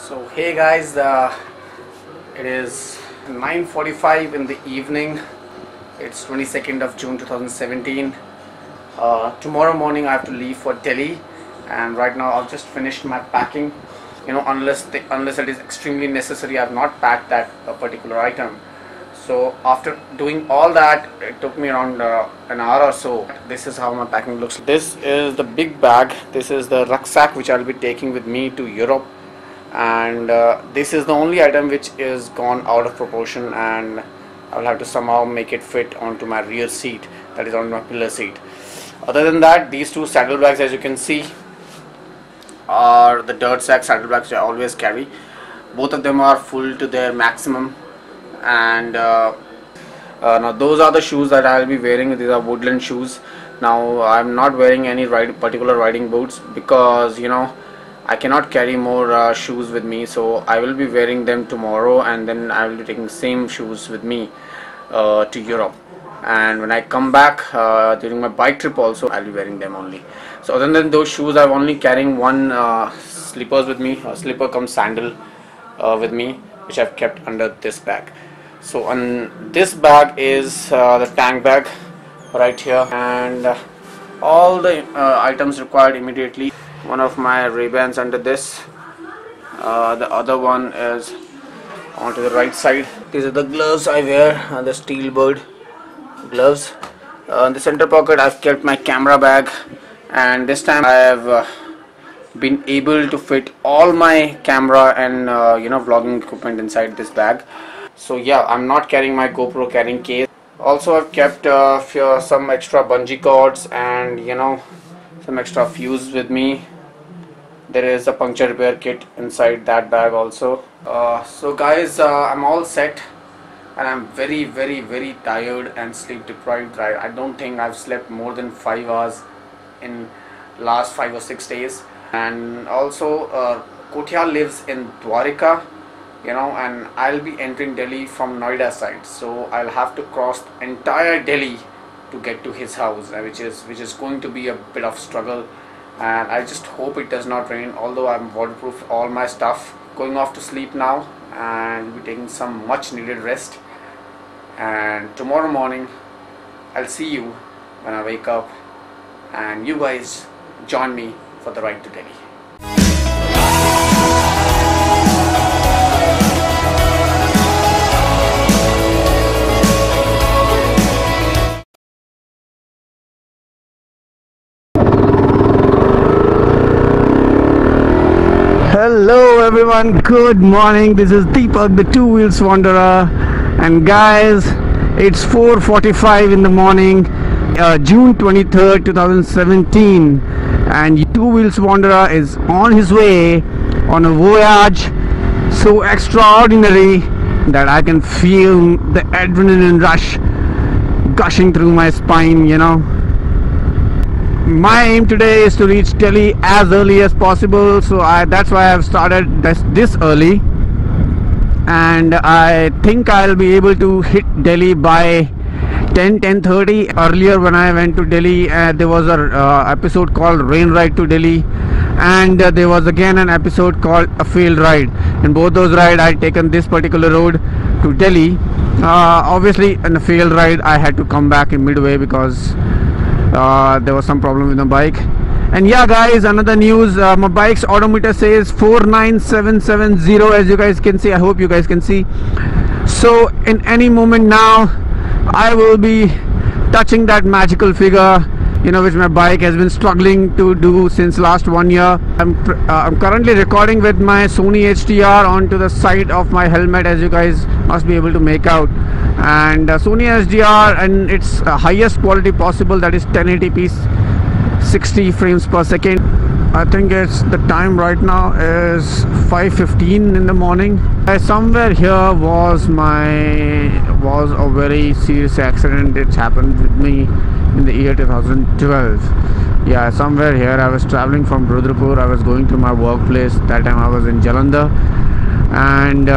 So hey guys, it is 9:45 in the evening. It's 22nd of June 2017. Tomorrow morning I have to leave for Delhi, and right now I've just finished my packing. You know, unless it is extremely necessary, I have not packed that particular item. So after doing all that, it took me around an hour or so. This is how my packing looks. This is the big bag. This is the rucksack which I'll be taking with me to Europe, and this is the only item which is gone out of proportion, and I'll have to somehow make it fit onto my rear seat, that is on my pillar seat. Other than that, these two saddlebags, as you can see, are the dirt sack saddlebags I always carry. Both of them are full to their maximum, and now those are the shoes that I'll be wearing. These are woodland shoes. Now I'm not wearing any particular riding boots because, you know, I cannot carry more shoes with me, so I will be wearing them tomorrow, and then I will be taking same shoes with me to Europe. And when I come back during my bike trip also, I'll be wearing them only. So other than those shoes, I'm only carrying one slippers with me, a slipper cum sandal with me, which I've kept under this bag. So on this bag is the tank bag right here, and all the items required immediately. One of my Ray-Bans under this, the other one is onto the right side. These are the gloves I wear, the Steelbird gloves. In the center pocket I've kept my camera bag, and this time I have been able to fit all my camera and you know, vlogging equipment inside this bag. So yeah, I'm not carrying my GoPro carrying case. Also I've kept some extra bungee cords and, you know, some extra fuse with me. There is a puncture repair kit inside that bag also. So guys, I'm all set, and I'm very tired and sleep deprived. I don't think I've slept more than 5 hours in last 5 or 6 days. And also Kothia lives in Dwarika, you know, and I'll be entering Delhi from Noida side, so I'll have to cross entire Delhi to get to his house, which is going to be a bit of struggle. And I just hope it does not rain, although I'm waterproof all my stuff. Going off to sleep now, and we'll be taking some much needed rest, and tomorrow morning I'll see you when I wake up, and you guys join me for the ride to Delhi. Hello everyone, good morning. This is Deepak, the Two Wheels Wanderer, and guys, it's 4:45 in the morning, June 23rd 2017, and Two Wheels Wanderer is on his way on a voyage so extraordinary that I can feel the adrenaline rush gushing through my spine, you know. My aim today is to reach Delhi as early as possible, so that's why I've started this early, and I think I'll be able to hit Delhi by 10:30. Earlier when I went to Delhi, there was an episode called Rain Ride to Delhi, and there was again an episode called A Failed Ride. In both those rides I had taken this particular road to Delhi. Obviously in the failed ride I had to come back in midway because there was some problem with the bike. And yeah guys, another news, my bike's odometer says 49770, as you guys can see. I hope you guys can see. So in any moment now I will be touching that magical figure, you know, which my bike has been struggling to do since last 1 year. I'm currently recording with my Sony HDR onto the side of my helmet, as you guys must be able to make out. And Sony HDR and its highest quality possible, that is 1080p 60 frames per second. I think it's the time right now is 5:15 in the morning. Somewhere here was a very serious accident. It's happened with me in the year 2012. Yeah, somewhere here I was traveling from Rudrapur. I was going to my workplace. That time I was in Jalandhar, and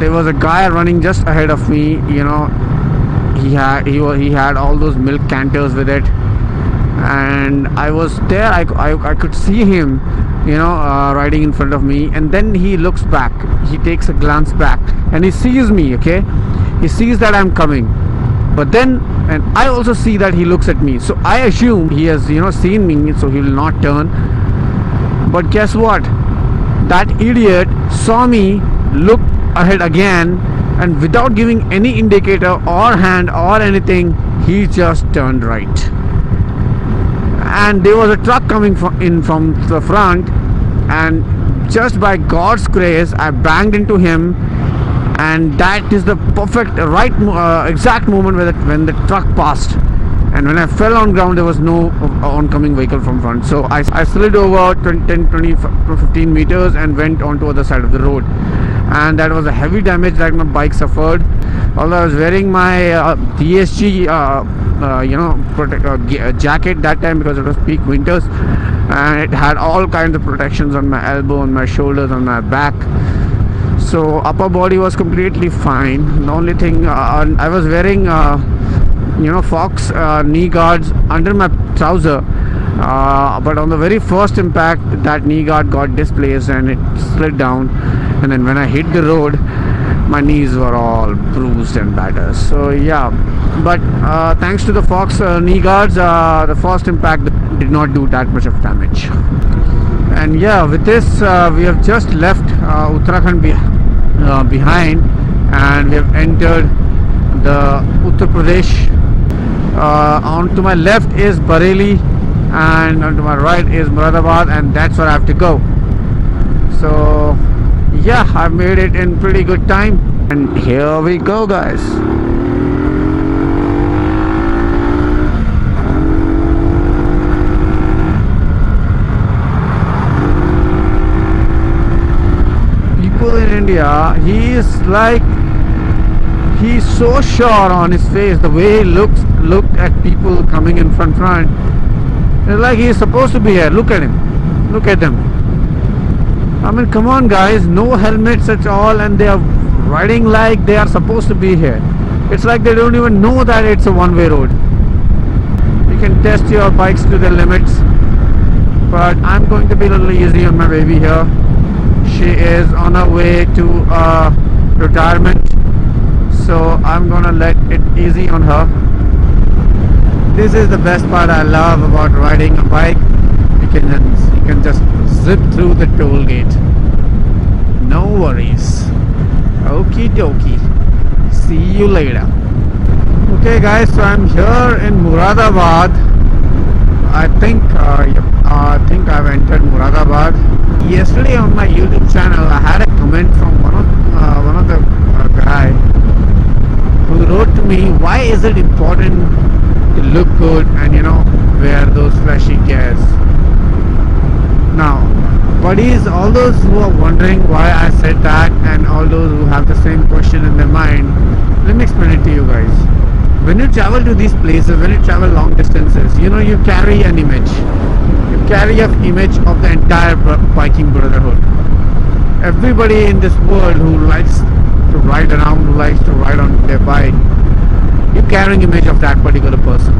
there was a guy running just ahead of me. You know, he had all those milk canters with it, and I was there. I could see him riding in front of me, and then he looks back. He takes a glance back, and he sees me. Okay, he sees that I'm coming, but then, and I also see that he looks at me. So I assume he has seen me, so he will not turn. But guess what? That idiot saw me look ahead again, and without giving any indicator or hand or anything, he just turned right. And there was a truck coming in from the front, and just by God's grace I banged into him, and that is the perfect exact moment when the truck passed, and when I fell on ground there was no oncoming vehicle from front. So I slid over 10, 20, 15 meters and went onto the other side of the road, and that was a heavy damage that my bike suffered. Although I was wearing my DSG jacket that time, because it was peak winters, and it had all kinds of protections on my elbow, on my shoulders, on my back. So upper body was completely fine. The only thing, I was wearing Fox knee guards under my trouser, but on the very first impact that knee guard got displaced and it slid down, and then when I hit the road, my knees were all bruised and battered. So yeah, but thanks to the Fox knee guards, the first impact did not do that much of damage. And yeah, with this we have just left Uttarakhand behind, and we have entered the Uttar Pradesh. On to my left is Bareilly, and on to my right is Muradabad, and that's where I have to go. So yeah, I made it in pretty good time, and here we go, guys. People in India, he's so sure on his face, the way he looked at people coming in front. It's like he's supposed to be here. Look at him, look at them. I mean, come on guys, no helmets at all, and they are riding like they are supposed to be here. It's like they don't even know that it's a one-way road. You can test your bikes to their limits, but I'm going to be a little easy on my baby here. She is on her way to retirement, so I'm gonna let it easy on her. This is the best part I love about riding a bike. You can just zip through the toll gate. No worries. Okie dokie. See you later. Okay guys, so I'm here in Muradabad. I think I've entered Muradabad. Yesterday on my YouTube channel I had a comment from one of the guy who wrote to me, why is it important to look good and wear those flashy gears? Now buddies, all those who are wondering why I said that, and all those who have the same question in their mind, let me explain it to you guys. When you travel to these places, when you travel long distances, you carry an image. You carry an image of the entire biking brotherhood. Everybody in this world who likes to ride around, who likes to ride on their bike, you're carrying image of that particular person.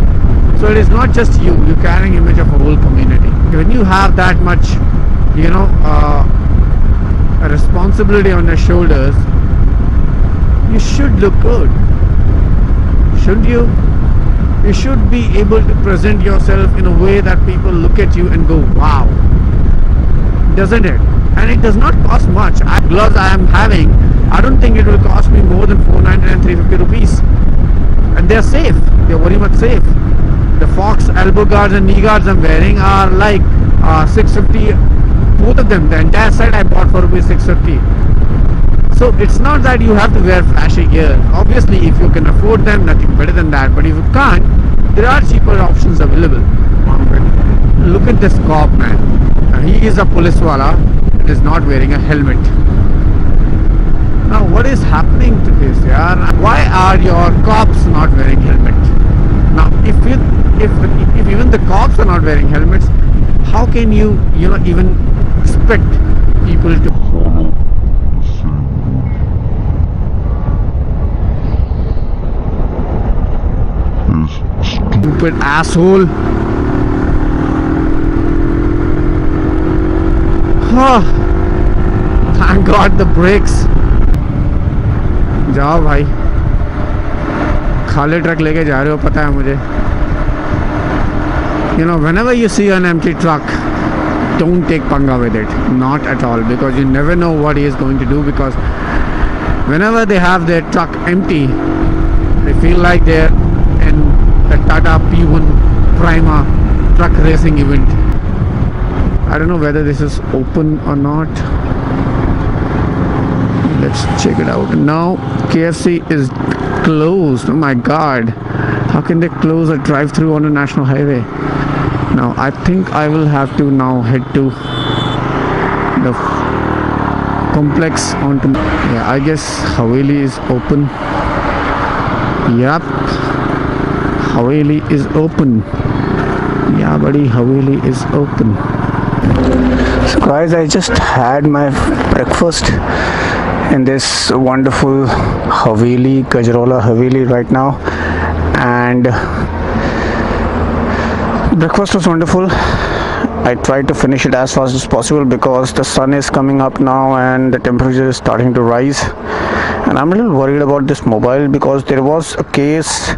So it is not just you, you're carrying image of a whole community. When you have that much a responsibility on your shoulders, you should look good, shouldn't you? You should be able to present yourself in a way that people look at you and go, wow, doesn't it? And it does not cost much. Gloves I am having, I don't think it will cost me more than 499 and 350 rupees, and they're safe. They're very much safe. The Fox elbow guards and knee guards I'm wearing are like 650, both of them. The entire set I bought for rupees 650. So it's not that you have to wear flashy gear. Obviously if you can afford them, nothing better than that, but if you can't, there are cheaper options available. Look at this cop, man. He is a police wala and is not wearing a helmet. Now what is happening to this, yaar? Why are your cops not wearing helmet? Now if even the cops are not wearing helmets, how can you even expect people to follow the same? Stupid asshole. Thank God the brakes. जाओ भाई, खाली truck लेके जा रहे हो, पता है मुझे. You know, whenever you see an empty truck, don't take panga with it. Not at all, because you never know what he is going to do. Because whenever they have their truck empty, they feel like they're in the Tata P1 Prima truck racing event. I don't know whether this is open or not. Let's check it out. Now KFC is closed. Oh my God, how can they close a drive-through on a national highway? Now I think I will have to now head to the complex onto, yeah, I guess Haveli is open. Yep, Haveli is open. Yeah buddy, Haveli is open. So guys, I just had my breakfast in this wonderful Haveli, Gajrola Haveli right now, and breakfast was wonderful. I tried to finish it as fast as possible because the sun is coming up now and the temperature is starting to rise, and I'm a little worried about this mobile because there was a case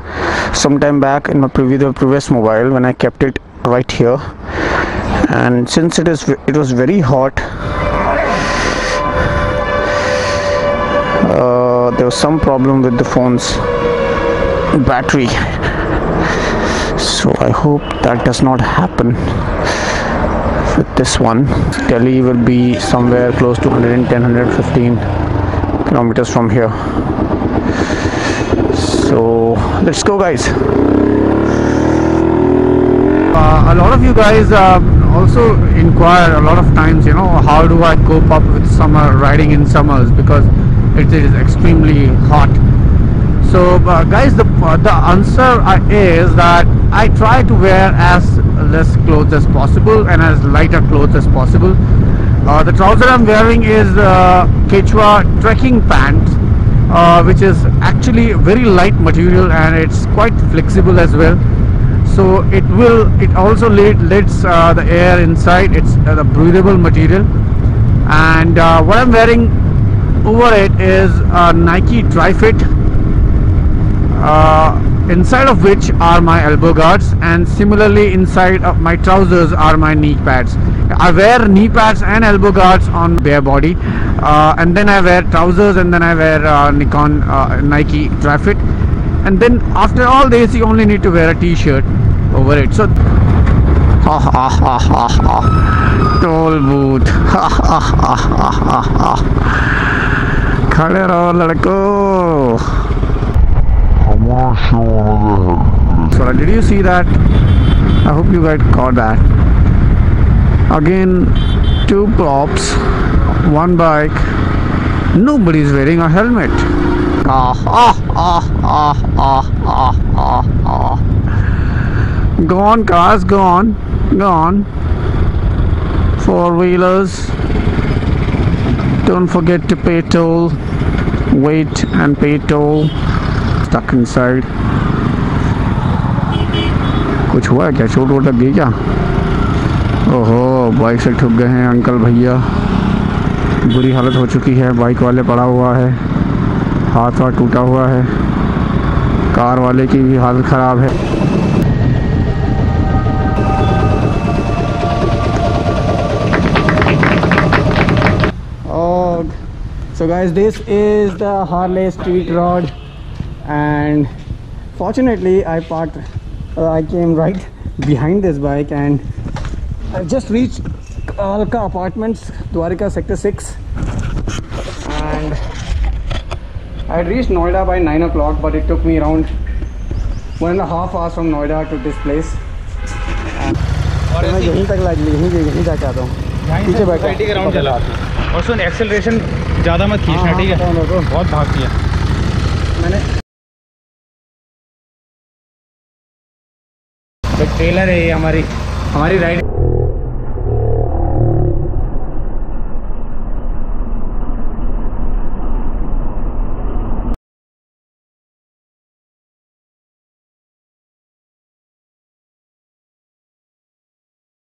sometime back in my previous mobile when I kept it right here, and since it was very hot, there was some problem with the phone's battery. So I hope that does not happen with this one. Delhi will be somewhere close to 110-115 kilometers from here. So let's go guys. A lot of you guys also inquire a lot of times, you know, how do I cope up with summer, riding in summers, because it is extremely hot. So guys, the answer is that I try to wear as less clothes as possible and as lighter clothes as possible. The trouser I'm wearing is Quechua trekking pants, which is actually very light material and it's quite flexible as well. So it also lets the air inside. It's a breathable material, and what I'm wearing over it is a Nike Tri-Fit, inside of which are my elbow guards, and similarly inside of my trousers are my knee pads. I wear knee pads and elbow guards on bare body, and then I wear trousers, and then I wear Nike Tri-Fit, and then after all this you only need to wear a t-shirt over it. So toll booth. खड़े रहो लड़को. So did you see that? I hope you guys caught that. Again, two props, one bike. Nobody's wearing a helmet. Gone cars, gone. Four-wheelers. Don't forget to pay toll. Wait and pay toll. Stuck inside. कुछ हुआ है क्या? चोट vote लग गई क्या? ओहो, bike से ठुक गए हैं अंकल भैया. बुरी हालत हो चुकी है. बाइक वाले पड़ा हुआ है, हाथ वाथ टूटा हुआ है. कार वाले की भी हालत ख़राब है. So guys, this is the Harley Street Road, and fortunately I came right behind this bike, and I just reached Alka Apartments, Dwarika Sector 6, and I had reached Noida by 9 o'clock, but it took me around 1.5 hours from Noida to this place. और मैं यहीं तक यहीं जाके आता हूँ. पीछे बैठा और सुन, एक्सेलरेशन ज़्यादा मत खींचना, ठीक है? बहुत भागती है. मैंने ट्रेलर है ये हमारी राइड.